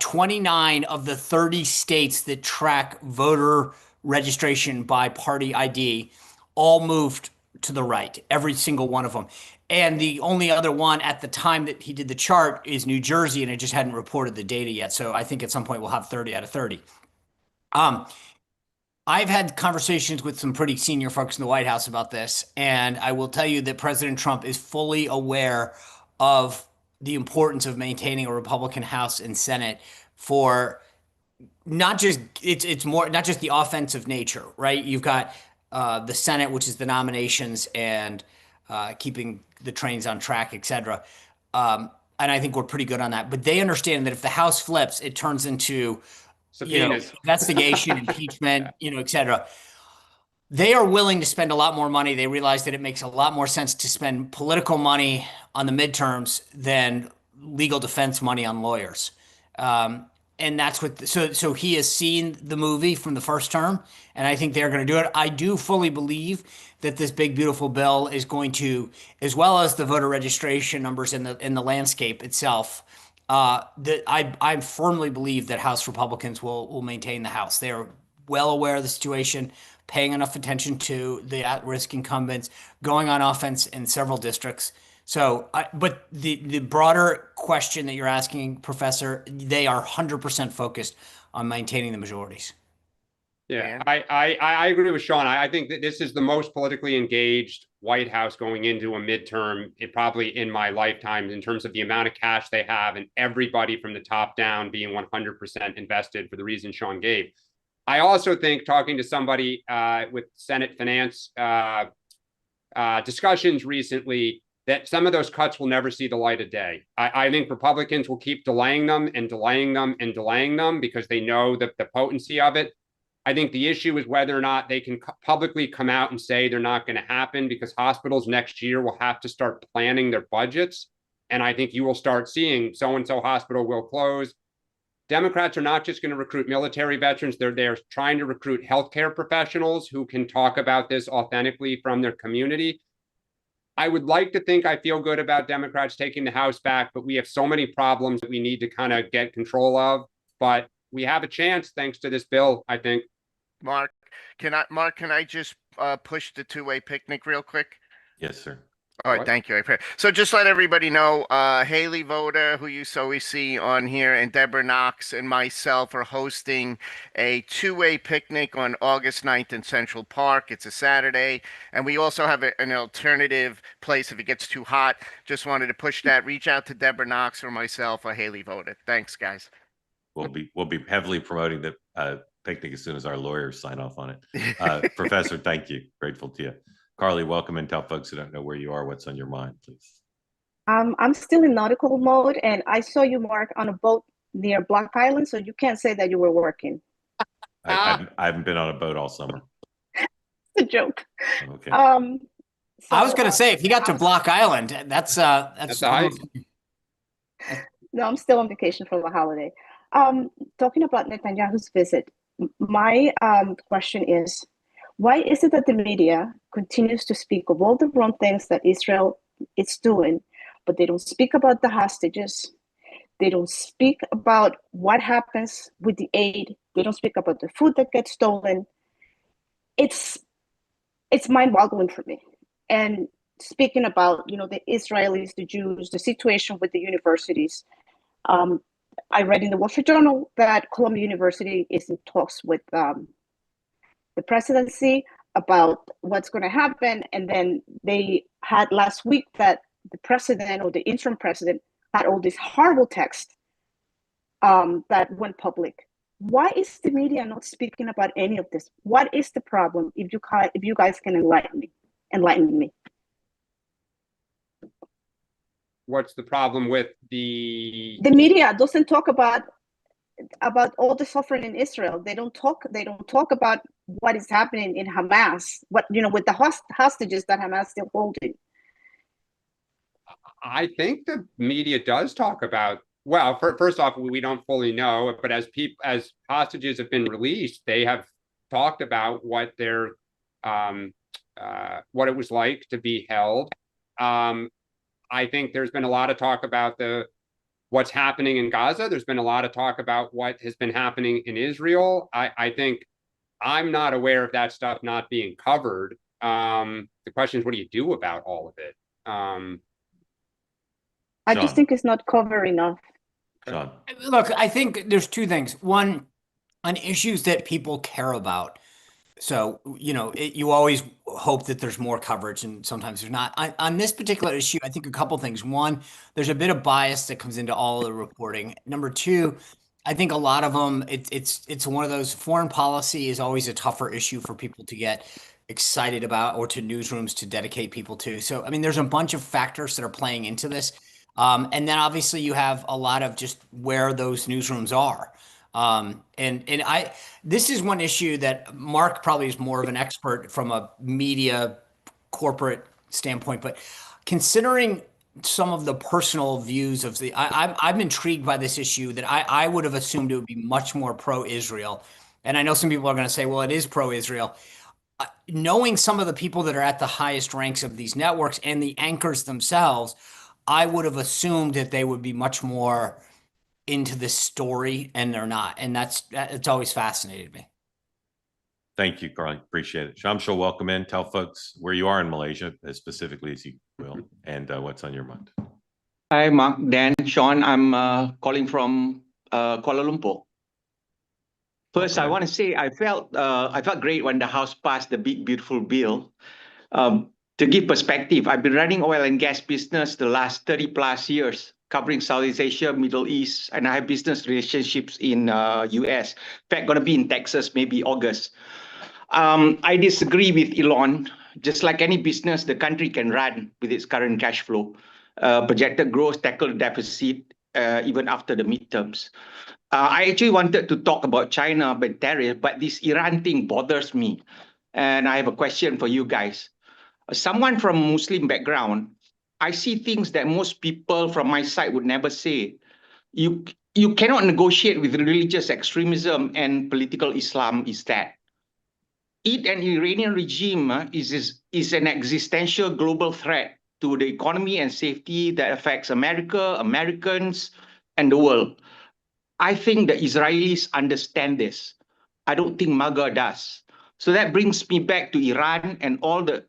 29 of the 30 states that track voter registration by party ID all moved to the right, every single one of them. And the only other one at the time that he did the chart is New Jersey, and it just hadn't reported the data yet. So I think at some point we'll have 30 out of 30. I've had conversations with some pretty senior folks in the White House about this, and I will tell you that President Trump is fully aware of the importance of maintaining a Republican House and Senate for not just it's more not just the offensive nature, right? You've got the Senate, which is the nominations and keeping the trains on track, et cetera. And I think we're pretty good on that. But they understand that if the House flips, it turns into investigation, impeachment, et cetera. They are willing to spend a lot more money. They realize that it makes a lot more sense to spend political money on the midterms than legal defense money on lawyers. And that's what, so he has seen the movie from the first term, and I think they're going to do it. I do fully believe that this big, beautiful bill is going to, as well as the voter registration numbers in the landscape itself, that I firmly believe that House Republicans will maintain the House. They are well aware of the situation, paying enough attention to the at-risk incumbents, going on offense in several districts. So, but the broader question that you're asking, Professor, they are 100% focused on maintaining the majorities. Yeah, I agree with Sean. I think that this is the most politically engaged White House going into a midterm, probably in my lifetime, in terms of the amount of cash they have and everybody from the top down being 100% invested for the reason Sean gave. I also think, talking to somebody with Senate finance discussions recently, that some of those cuts will never see the light of day. I think Republicans will keep delaying them and delaying them and delaying them because they know the potency of it. I think the issue is whether or not they can publicly come out and say they're not going to happen, because hospitals next year will have to start planning their budgets. And I think you will start seeing so-and-so hospital will close. Democrats are not just going to recruit military veterans. They're trying to recruit healthcare professionals who can talk about this authentically from their community. I would like to think I feel good about Democrats taking the House back, but we have so many problems that we need to kind of get control of. But we have a chance thanks to this bill, I think. Mark, can I just push the two-way picnic real quick? Yes, sir. All right, thank you. So just let everybody know, Haley Voda, who you always see on here, and Deborah Knox and myself are hosting a two-way picnic on August 9th in Central Park. It's a Saturday. And we also have an alternative place if it gets too hot. Just wanted to push that. Reach out to Deborah Knox or myself or Haley Voda. Thanks, guys. We'll be heavily promoting the picnic as soon as our lawyers sign off on it. Professor, thank you. Grateful to you. Carly, welcome, and tell folks who don't know where you are what's on your mind, please. I'm still in nautical mode, and I saw you, Mark, on a boat near Block Island, so you can't say that you were working. I haven't been on a boat all summer. It's a joke. Okay. I was going to say, if you got to Block Island, that's nice. No, I'm still on vacation for the holiday. Talking about Netanyahu's visit, my question is, why is it that the media continues to speak of all the wrong things that Israel is doing, but they don't speak about the hostages? They don't speak about what happens with the aid. They don't speak about the food that gets stolen. It's mind-boggling for me. And speaking about, the Israelis, the Jews, the situation with the universities, I read in the Wall Street Journal that Columbia University is in talks with the presidency about what's going to happen. And then they had last week that the president or the interim president had all these horrible texts that went public. Why is the media not speaking about any of this? What is the problem? If you guys can enlighten me. What's the problem with the media doesn't talk about all the suffering in Israel. They don't talk about what is happening in Hamas, with the hostages that Hamas still holding. I think the media does talk about, well, first off, we don't fully know, but as hostages have been released, they have talked about what what it was like to be held. I think there's been a lot of talk about what's happening in Gaza. There's been a lot of talk about what has been happening in Israel. I think I'm not aware of that stuff not being covered. The question is, what do you do about all of it? I just think it's not covered enough. Sean. Look, I think there's two things. One, on issues that people care about. So, you always hope that there's more coverage, and sometimes there's not. On this particular issue, I think a couple things. One, there's a bit of bias that comes into all of the reporting. Number two, I think a lot of them, it's one of those, foreign policy is always a tougher issue for people to get excited about, or to newsrooms to dedicate people to. So, I mean, there's a bunch of factors that are playing into this. And then obviously you have a lot of just where those newsrooms are. This is one issue that Mark probably is more of an expert from a media corporate standpoint, but considering some of the personal views of I'm intrigued by this issue that I would have assumed it would be much more pro-Israel. And I know some people are going to say, well, it is pro-Israel. Knowing some of the people that are at the highest ranks of these networks and the anchors themselves, I would have assumed that they would be much more into this story, and they're not. And it's always fascinated me. Thank you, Carly. Appreciate it. Shamshul, welcome in. Tell folks where you are in Malaysia, as specifically as you will, and what's on your mind. Hi, Mark, Dan, Sean. I'm calling from Kuala Lumpur. First, I want to say I felt great when the House passed the big, beautiful bill. To give perspective, I've been running oil and gas business the last 30 plus years, covering Southeast Asia, Middle East, and I have business relationships in US. In fact, going to be in Texas, maybe August. I disagree with Elon. Just like any business, the country can run with its current cash flow, projected growth, tackle the deficit, even after the midterms. I actually wanted to talk about China, but this Iran thing bothers me. And I have a question for you guys. Someone from a Muslim background, I see things that most people from my side would never say. You cannot negotiate with religious extremism and political Islam is that. An Iranian regime is an existential global threat to the economy and safety that affects America, Americans, and the world. I think the Israelis understand this. I don't think MAGA does. So that brings me back to Iran and all the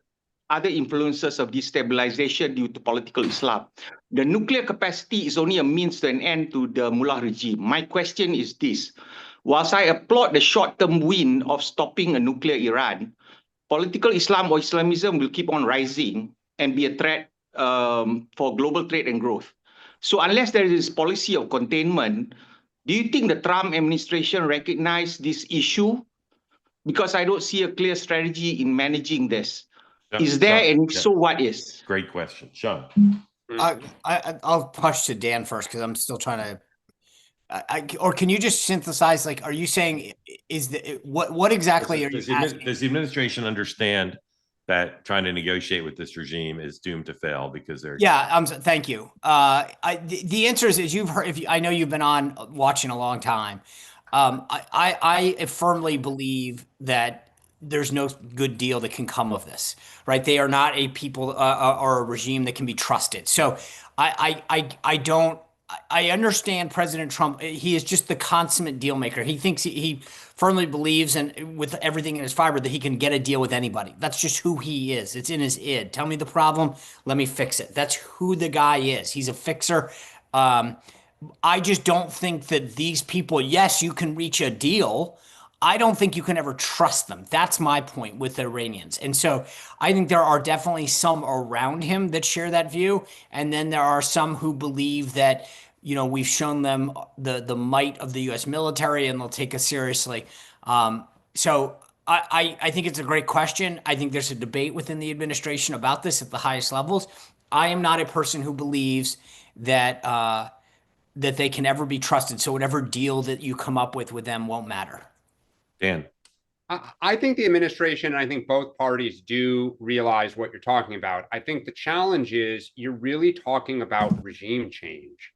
other influences of destabilization due to political Islam. The nuclear capacity is only a means to an end to the Mullah regime. My question is this. Whilst I applaud the short-term win of stopping a nuclear Iran, political Islam or Islamism will keep on rising and be a threat for global trade and growth. So unless there is policy of containment, do you think the Trump administration recognized this issue? Because I don't see a clear strategy in managing this. Is there, and if so, what is? Great question. Sean. I'll push to Dan first because I'm still trying to. Or can you just synthesize? Like, are you saying what exactly are you asking? Does the administration understand that trying to negotiate with this regime is doomed to fail because they're? Yeah. Thank you. The answer is you've heard. I know you've been on watching a long time. I firmly believe that there's no good deal that can come of this, right? They are not a people or a regime that can be trusted. So I understand President Trump. He is just the consummate deal maker. He thinks he firmly believes, and with everything in his fiber, that he can get a deal with anybody. That's just who he is. It's in his id. Tell me the problem. Let me fix it. That's who the guy is. He's a fixer. I just don't think that these people, yes, you can reach a deal. I don't think you can ever trust them. That's my point with the Iranians. And so I think there are definitely some around him that share that view. And then there are some who believe that, we've shown them the might of the US military and they'll take us seriously. So I think it's a great question. I think there's a debate within the administration about this at the highest levels. I am not a person who believes that that they can ever be trusted. So whatever deal that you come up with them won't matter. Dan. I think the administration, and I think both parties do realize what you're talking about. I think the challenge is you're really talking about regime change.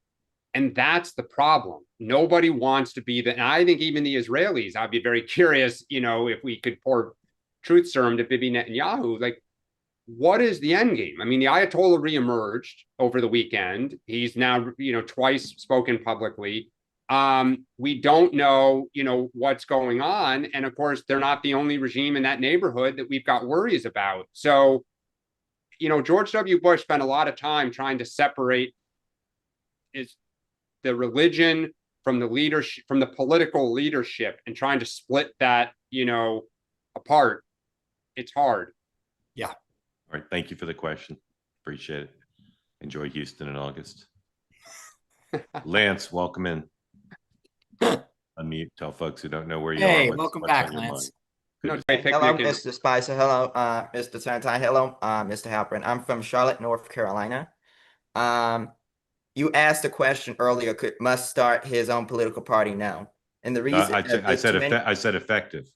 And that's the problem. Nobody wants to be and I think even the Israelis, I'd be very curious, if we could pour truth serum to Bibi Netanyahu, like, what is the end game? I mean, the Ayatollah reemerged over the weekend. He's now, twice spoken publicly. We don't know, what's going on. And of course, they're not the only regime in that neighborhood that we've got worries about. So, George W. Bush spent a lot of time trying to separate the religion from the leadership, from the political leadership, and trying to split that, apart. It's hard. Yeah. All right. Thank you for the question. Appreciate it. Enjoy Houston in August. Lance, welcome in. Unmute. Tell folks who don't know where you are. Hey, welcome back, Lance. Hello, Mr. Spicer. Hello, Mr. Turrentine. Hello, Mr. Halperin. I'm from Charlotte, North Carolina. You asked a question earlier, could Musk start his own political party now? And the reason I said effective.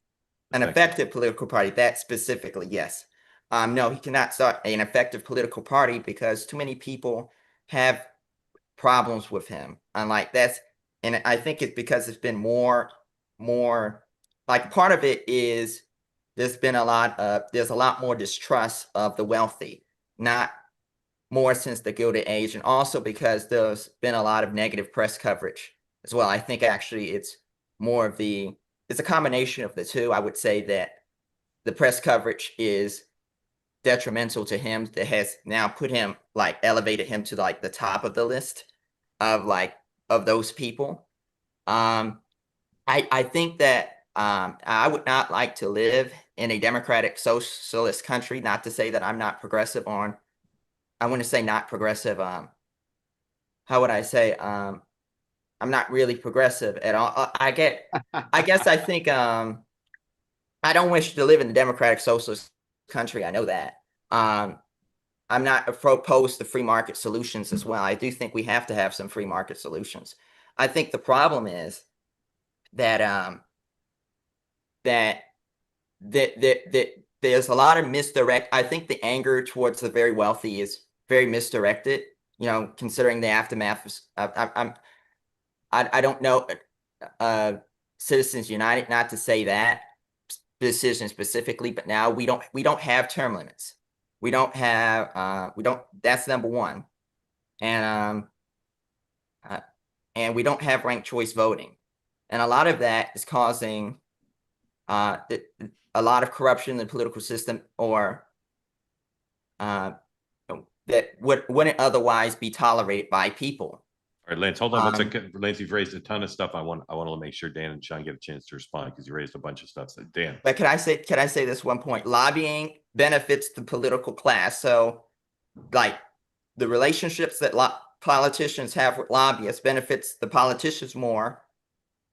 An effective political party, that specifically, yes. No, he cannot start an effective political party because too many people have problems with him. And I think it's because it's been more like, part of it is there's a lot more distrust of the wealthy, not more since the Gilded Age, and also because there's been a lot of negative press coverage as well. I think actually it's a combination of the two. I would say that the press coverage is detrimental to him, that has now put him, elevated him to the top of the list of those people. I think that I would not like to live in a democratic socialist country. Not to say that I'm not progressive I want to say not progressive. How would I say? I'm not really progressive at all. I guess I think I don't wish to live in a democratic socialist country. I know that. I'm not opposed to free market solutions as well. I do think we have to have some free market solutions. I think the problem is that there's a lot of misdirect. I think the anger towards the very wealthy is very misdirected, considering the aftermath. I don't know Citizens United, not to say that decision specifically, but now we don't have term limits. That's number one. And we don't have ranked choice voting. And a lot of that is causing a lot of corruption in the political system, or that wouldn't otherwise be tolerated by people. All right, Lance, hold on one second. Lance, you've raised a ton of stuff. I want to make sure Dan and Sean get a chance to respond, because you raised a bunch of stuff. So Dan. But can I say this one point? Lobbying benefits the political class. So the relationships that politicians have with lobbyists benefits the politicians more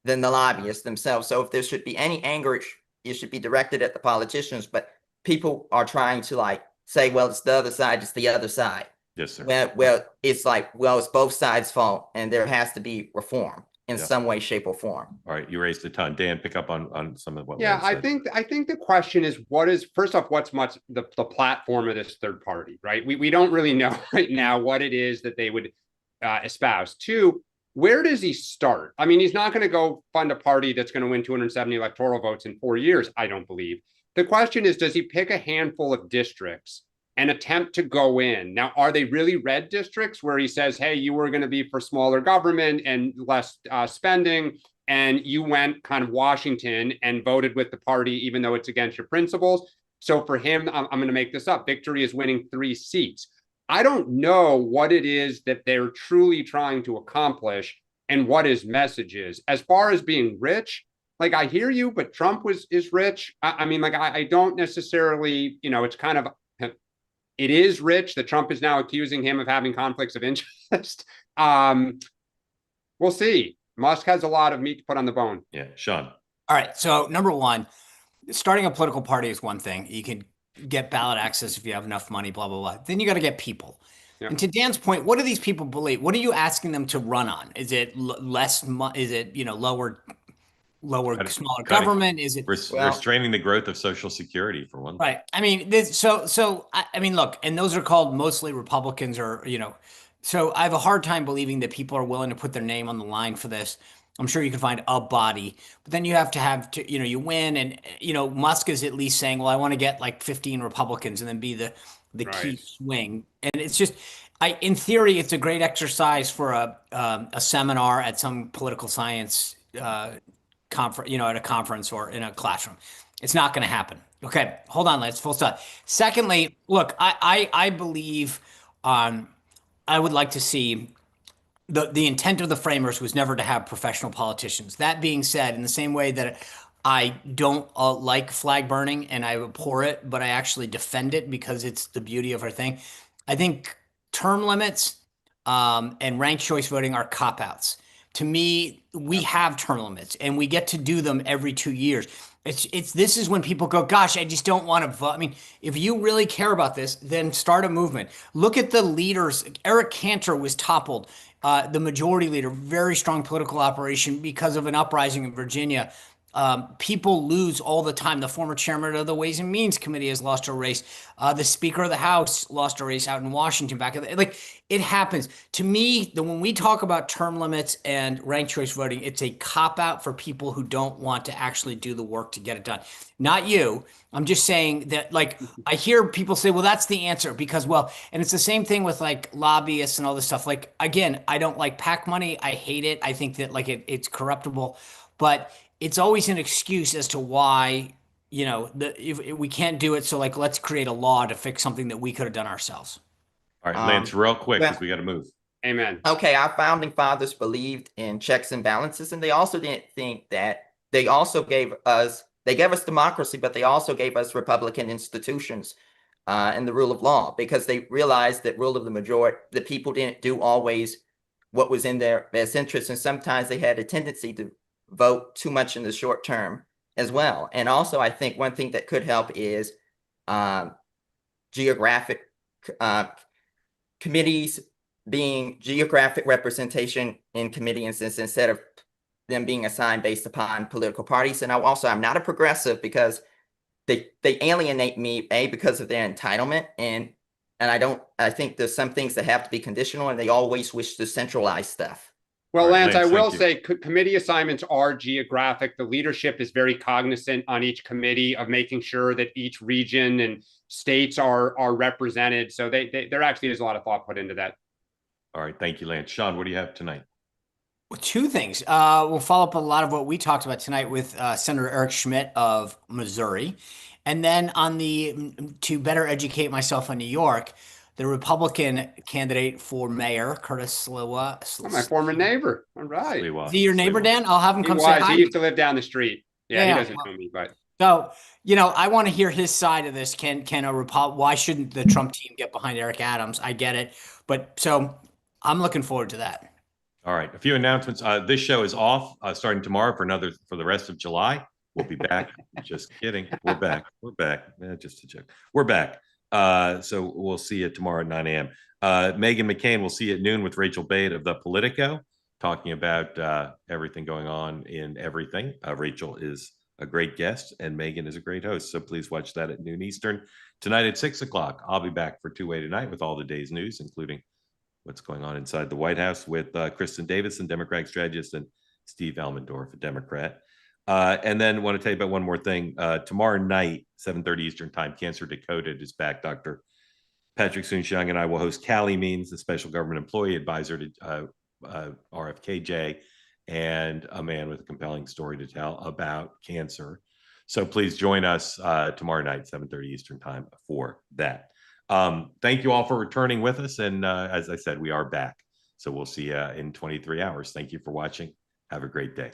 than the lobbyists themselves. So if there should be any anger, it should be directed at the politicians, but people are trying to say, well, it's the other side, it's the other side. Yes, sir. Well, it's it's both sides' fault, and there has to be reform in some way, shape, or form. All right, you raised a ton. Dan, pick up on some of what. Yeah, I think the question is, what's the platform of this third party, right? We don't really know right now what it is that they would espouse. Two, where does he start? I mean, he's not going to go fund a party that's going to win 270 electoral votes in 4 years, I don't believe. The question is, does he pick a handful of districts and attempt to go in? Now, are they really red districts where he says, hey, you were going to be for smaller government and less spending, and you went kind of Washington and voted with the party, even though it's against your principles? So for him, I'm going to make this up. Victory is winning 3 seats. I don't know what it is that they're truly trying to accomplish and what his message is. As far as being rich, like, I hear you, but Trump is rich. I mean, like, I don't necessarily, it's kind of, it is rich that Trump is now accusing him of having conflicts of interest. We'll see. Musk has a lot of meat to put on the bone. Yeah, Sean. All right. So number one, starting a political party is one thing. You can get ballot access if you have enough money, blah, blah, blah. Then you got to get people. Yeah. And to Dan's point, what do these people believe? What are you asking them to run on? Is it less? Is it, lower, smaller government? Is it restraining the growth of Social Security for one? Right. I mean, I mean, look, and those are called mostly Republicans or, so I have a hard time believing that people are willing to put their name on the line for this. I'm sure you can find a body, but then you have to have to, you win. And, Musk is at least saying, well, I want to get like 15 Republicans and then be the key swing. And it's just, in theory, it's a great exercise for a seminar at some political science conference, at a conference or in a classroom. It's not going to happen. Okay, hold on, let's full stop. Secondly, look, I believe I would like to see the intent of the framers was never to have professional politicians. That being said, in the same way that I don't like flag burning and I abhor it, but I actually defend it because it's the beauty of our thing. I think term limits and ranked choice voting are cop-outs. To me, we have term limits and we get to do them every 2 years. This is when people go, gosh, I just don't want to vote. I mean, if you really care about this, then start a movement. Look at the leaders. Eric Cantor was toppled, the majority leader, very strong political operation because of an uprising in Virginia. People lose all the time. The former chairman of the Ways and Means Committee has lost a race. The Speaker of the House lost a race out in Washington back. Like, it happens. To me, when we talk about term limits and ranked choice voting, it's a cop-out for people who don't want to actually do the work to get it done. Not you. I'm just saying that, like, I hear people say, well, that's the answer because, and it's the same thing with like lobbyists and all this stuff. Like, again, I don't like PAC money. I hate it. I think that like it's corruptible, but it's always an excuse as to why, if we can't do it. So like, let's create a law to fix something that we could have done ourselves. All right, Lance, real quick, because we got to move. Amen. Okay, our founding fathers believed in checks and balances, and they also didn't think that they gave us democracy, but they also gave us Republican institutions and the rule of law, because they realized that rule of the majority, the people didn't do always what was in their best interest, and sometimes they had a tendency to vote too much in the short term as well. And also, I think one thing that could help is geographic committees being geographic representation in committees instead of them being assigned based upon political parties. And I'm not a progressive because they alienate me, because of their entitlement, and I think there's some things that have to be conditional, and they always wish to centralize stuff. Well, Lance, I will say committee assignments are geographic. The leadership is very cognizant on each committee of making sure that each region and states are represented. So there actually is a lot of thought put into that. All right. Thank you, Lance. Sean, what do you have tonight? Well, two things. We'll follow up a lot of what we talked about tonight with Senator Eric Schmidt of Missouri. And then to better educate myself on New York, the Republican candidate for mayor, Curtis Sliwa. Oh, my former neighbor. All right. Is he your neighbor, Dan? I'll have him come say hi. He used to live down the street. Yeah, he doesn't know me, but. So, I want to hear his side of this. Why shouldn't the Trump team get behind Eric Adams? I get it. But so I'm looking forward to that. All right. A few announcements. This show is off starting tomorrow for the rest of July. We'll be back. Just kidding. We're back. Just a joke. We're back. So we'll see you tomorrow at 9 a.m. Meghan McCain, we'll see you at noon with Rachel Bate of the Politico, talking about everything going on in everything. Rachel is a great guest, and Meghan is a great host. So please watch that at noon Eastern. Tonight at 6 o'clock, I'll be back for Two-Way Tonight with all the day's news, including what's going on inside the White House with Kristen Davidson, Democratic strategist, and Steve Almendorf, a Democrat. And then want to tell you about one more thing. Tomorrow night, 7:30 Eastern Time, Cancer Decoded is back. Dr. Patrick Soon-Shiong and I will host Callie Means, the Special Government Employee Advisor to RFKJ, and a man with a compelling story to tell about cancer. So please join us tomorrow night, 7:30 Eastern Time for that. Thank you all for returning with us. And as I said, we are back. So we'll see you in 23 hours. Thank you for watching. Have a great day.